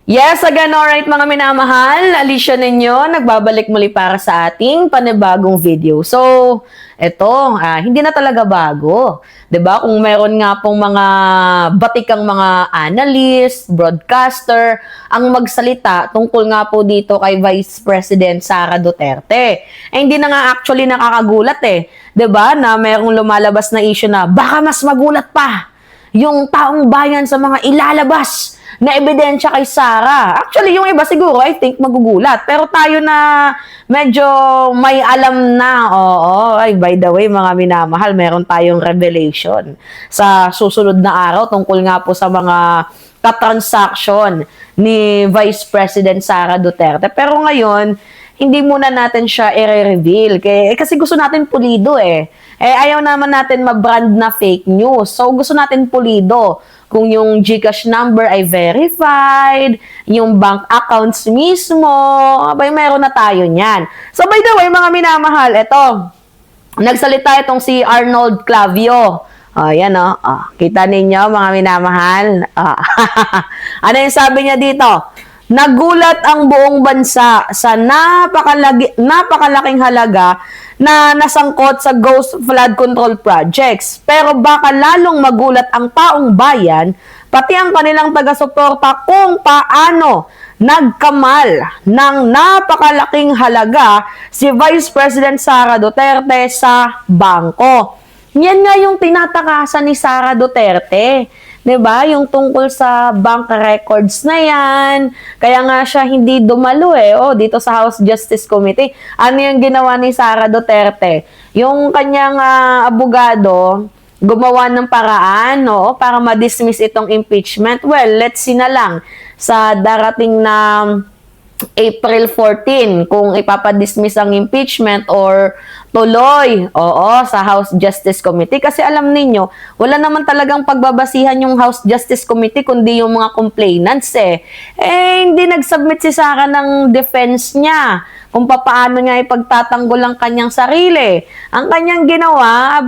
Yes, again, alright mga minamahal, Alicia ninyo, nagbabalik muli para sa ating panibagong video. So, hindi na talaga bago. 'Di ba? Kung meron nga pong mga batikang mga analyst, broadcaster, ang magsalita tungkol nga po dito kay Vice President Sara Duterte. Hindi na nga actually nakakagulat 'Di ba? Na merong lumalabas na issue na baka mas magulat pa yung taong bayan sa mga ilalabas na ebidensya kay Sara. Actually, yung iba siguro, I think, magugulat. Pero tayo na medyo may alam na, ay, by the way, mga minamahal, meron tayong revelation sa susunod na araw tungkol nga po sa mga katransaksyon ni Vice President Sara Duterte. Pero ngayon, hindi muna natin siya i-reveal. Kasi gusto natin pulido ayaw naman natin ma-brand na fake news. So, gusto natin pulido. Kung yung GCash number ay verified, yung bank accounts mismo, meron na tayo niyan. So, by the way, mga minamahal, nagsalita itong si Arnold Clavio. Yan kita ninyo, mga minamahal. Ano yung sabi niya dito? Nagulat ang buong bansa sa napakalaking halaga na nasangkot sa ghost flood control projects. Pero baka lalong magulat ang taong bayan, pati ang kanilang taga-suporta kung paano nagkamal ng napakalaking halaga si Vice President Sara Duterte sa bangko. Yan nga yung tinatakasan ni Sara Duterte. 'Di ba? Yung tungkol sa bank records na 'yan. Kaya nga siya hindi dumalo dito sa House Justice Committee. Ano yung ginawa ni Sara Duterte? Yung kanyang abogado gumawa ng paraan, para ma-dismiss itong impeachment. Well, let's see na lang sa darating na April 14 kung ipapadismiss ang impeachment or tuloy sa House Justice Committee. Kasi alam ninyo, wala naman talagang pagbabasihan yung House Justice Committee kundi yung mga complainants hindi nag-submit si Sara ng defense niya kung paano niya ipagtatanggol ang kanyang sarili. Ang kanyang ginawa,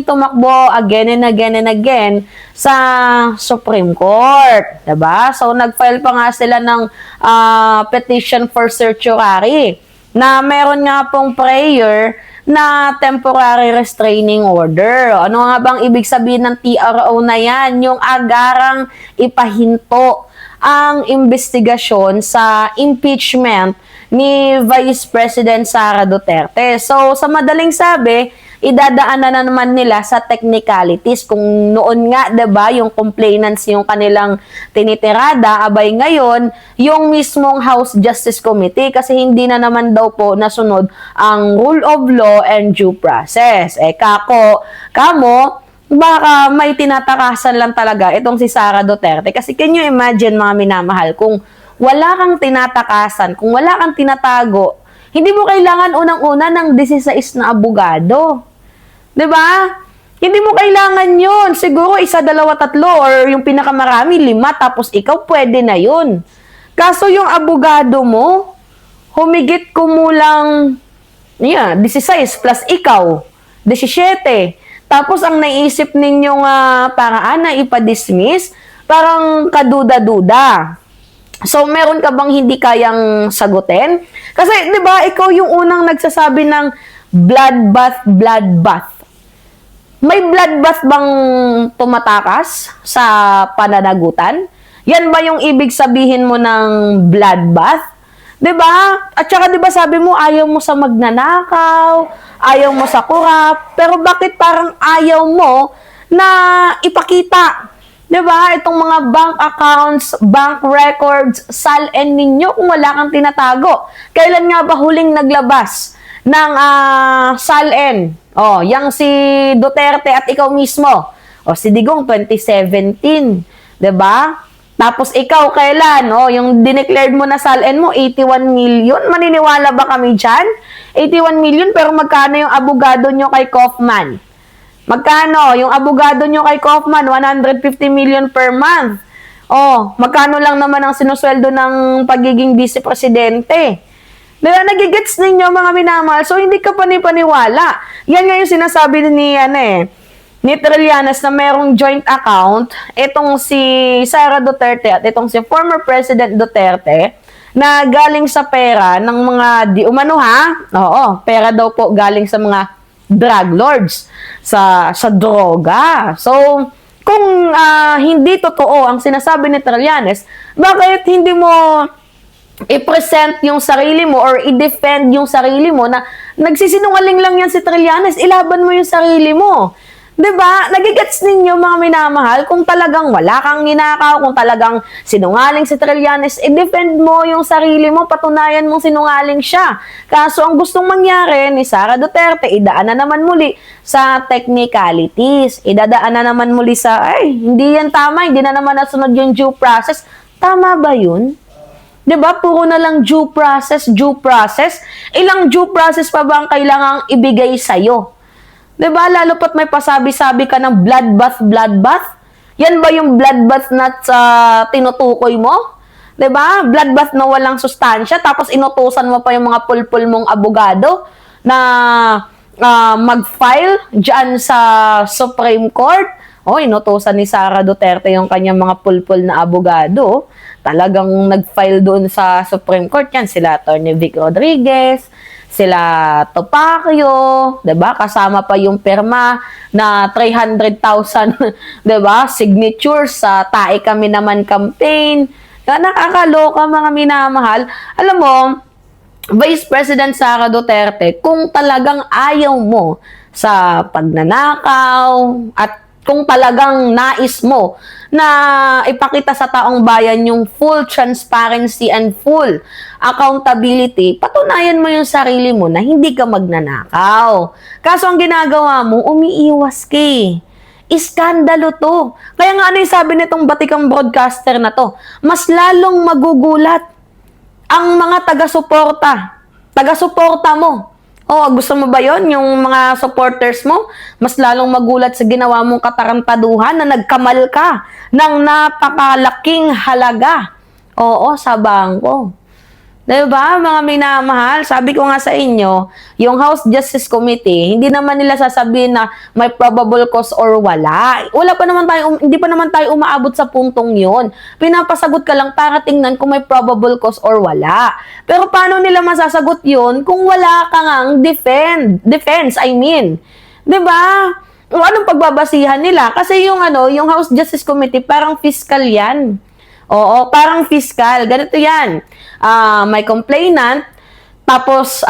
tumakbo again and again and again sa Supreme Court. Diba? So, nag-file pa nga sila ng petition for certiorari na meron nga pong prayer na temporary restraining order. Ano nga bang ibig sabihin ng TRO na yan? Yung agarang ipahinto ang investigasyon sa impeachment ni Vice President Sara Duterte. So, sa madaling sabi, idadaanan na naman nila sa technicalities. Kung noon nga, 'di ba, yung complainants yung kanilang tinitirada, ngayon, yung mismong House Justice Committee kasi hindi na naman daw po nasunod ang rule of law and due process. Baka may tinatakasan lang talaga itong si Sara Duterte. Kasi can you imagine, mga minamahal, kung wala kang tinatakasan, kung wala kang tinatago, hindi mo kailangan unang-una ng 16 na abogado. 'Di ba? Hindi mo kailangan yun. Siguro 1, 2, 3 or yung pinakamarami 5 tapos ikaw pwede na yun. Kaso yung abogado mo, humigit kumulang 16 plus ikaw, 17. Tapos ang naisip ninyong paraan na ipa-dismiss, parang kaduda-duda. So, meron ka bang hindi kayang sagutin? Kasi, 'di ba, ikaw yung unang nagsasabi ng bloodbath, bloodbath. May bloodbath bang tumatakas sa pananagutan? Yan ba yung ibig sabihin mo ng bloodbath? 'Di ba? At saka 'di ba sabi mo ayaw mo sa magnanakaw, ayaw mo sa kurap, pero bakit parang ayaw mo na ipakita? 'Di ba? Itong mga bank accounts, bank records, SALN ninyo kung wala kang tinatago. Kailan nga ba huling naglabas ng SALN? Yang si Duterte at ikaw mismo. Si Digong 2017, 'di ba? Tapos ikaw kailan? Yung dineclared mo na SALN mo 81 million. Maniniwala ba kami diyan? 81 million pero magkano yung abogado nyo kay Kaufman? Magkano? Yung abogado nyo kay Kaufman, 150 million per month. Magkano lang naman ang sinusweldo ng pagiging vice-presidente? Diba, nagigets ninyo mga minamahal. So, hindi ka panipaniwala. Yan nga yung sinasabi ni Trillanes na merong joint account, itong si Sara Duterte at itong si former President Duterte, na galing sa pera ng mga di umano ha. Oo, pera daw po galing sa mga drug lords, sa droga. So, kung hindi totoo ang sinasabi ni Trillanes, bakit hindi mo i-present yung sarili mo or i-defend yung sarili mo na nagsisinungaling lang yan si Trillanes, ilaban mo yung sarili mo. 'Di ba? Nagigets ninyo mga minamahal, kung talagang wala kang ninakaw, kung talagang sinungaling si Trillanes, i-defend mo yung sarili mo, patunayan mong sinungaling siya. Kaso ang gustong mangyari ni Sara Duterte, idaan na naman muli sa technicalities. Idadaan na naman muli sa, ay, hindi yan tama, hindi na naman nasunod yung due process. Tama ba yun? 'Di ba? Puro na lang due process, due process. Ilang due process pa ba ang kailangang ibigay sa'yo? 'Di ba? Lalo pat may pasabi-sabi ka ng bloodbath, bloodbath. Yan ba yung bloodbath na tinutukoy mo? 'Di ba? Bloodbath na walang sustansya, tapos inutusan mo pa yung mga pulpul mong abogado na mag-file diyan sa Supreme Court. Oh, inutusan ni Sara Duterte yung kanyang mga pulpul na abogado. Talagang nag-file doon sa Supreme Court yan. Sila Atty. Vic Rodriguez, sila Topacio, 'di ba? Kasama pa yung pirma na 300,000, 'di ba? Signatures sa Tae Kami Naman campaign. Nakakaloka mga minamahal. Alam mo, Vice President Sara Duterte, kung talagang ayaw mo sa pagnanakaw at kung talagang nais mo na ipakita sa taong bayan yung full transparency and full accountability, patunayan mo yung sarili mo na hindi ka magnanakaw. Kaso ang ginagawa mo, umiiwas ka eh. Iskandalo to. Kaya nga ano yung sabi nitong batikang broadcaster na to, mas lalong magugulat ang mga taga-suporta. Taga-suporta mo. Oh, gusto mo ba yon yung mga supporters mo? Mas lalong magulat sa ginawa mong katarantaduhan na nagkamal ka ng napakalaking halaga. Oo, sa bangko. Diba, mga minamahal? Sabi ko nga sa inyo, yung House Justice Committee, hindi naman nila sasabihin na may probable cause or wala. Hindi pa naman tayo umaabot sa puntong yon. Pinapasagot ka lang para tingnan kung may probable cause or wala. Pero paano nila masasagot yon kung wala ka ngang defense, I mean. Diba? O anong pagbabasihan nila? Kasi yung House Justice Committee, parang fiscal yan. Oo, parang fiscal. Ganito yan. May complainant, tapos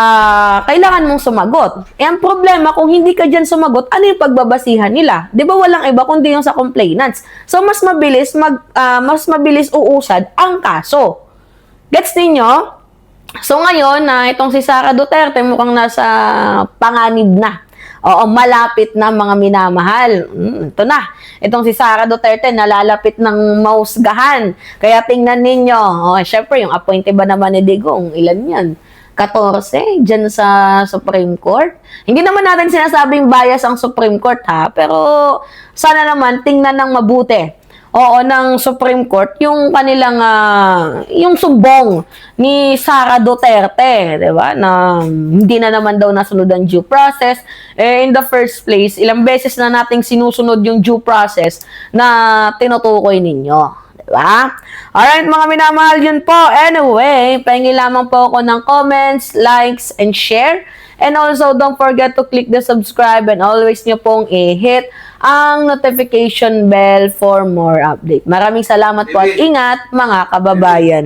kailangan mong sumagot. Eh, ang problema, kung hindi ka dyan sumagot, ano yung pagbabasihan nila? Di ba walang iba kundi yung sa complainants? So, mas mabilis uusad ang kaso. Gets ninyo? So, ngayon, itong si Sara Duterte mukhang nasa panganib na. Oo, malapit na mga minamahal. Ito na. Itong si Sara Duterte nalalapit ng mahusgahan. Kaya tingnan ninyo. Syempre, yung appointee ba naman ni Digong, ilan yan? 14 dyan sa Supreme Court. Hindi naman natin sinasabing bias ang Supreme Court ha, pero sana naman tingnan ng mabuti. Oo, ng Supreme Court, yung kanilang, yung sumbong ni Sara Duterte, di ba? Na hindi na naman daw nasunod ang due process. In the first place, ilang beses na nating sinusunod yung due process na tinutukoy ninyo. Diba? Alright, mga minamahal, yun po. Anyway, pahingi lamang po ako ng comments, likes, and share. And also, don't forget to click the subscribe and always nyo pong i-hit ang notification bell for more update. Maraming salamat po at ingat, mga kababayan.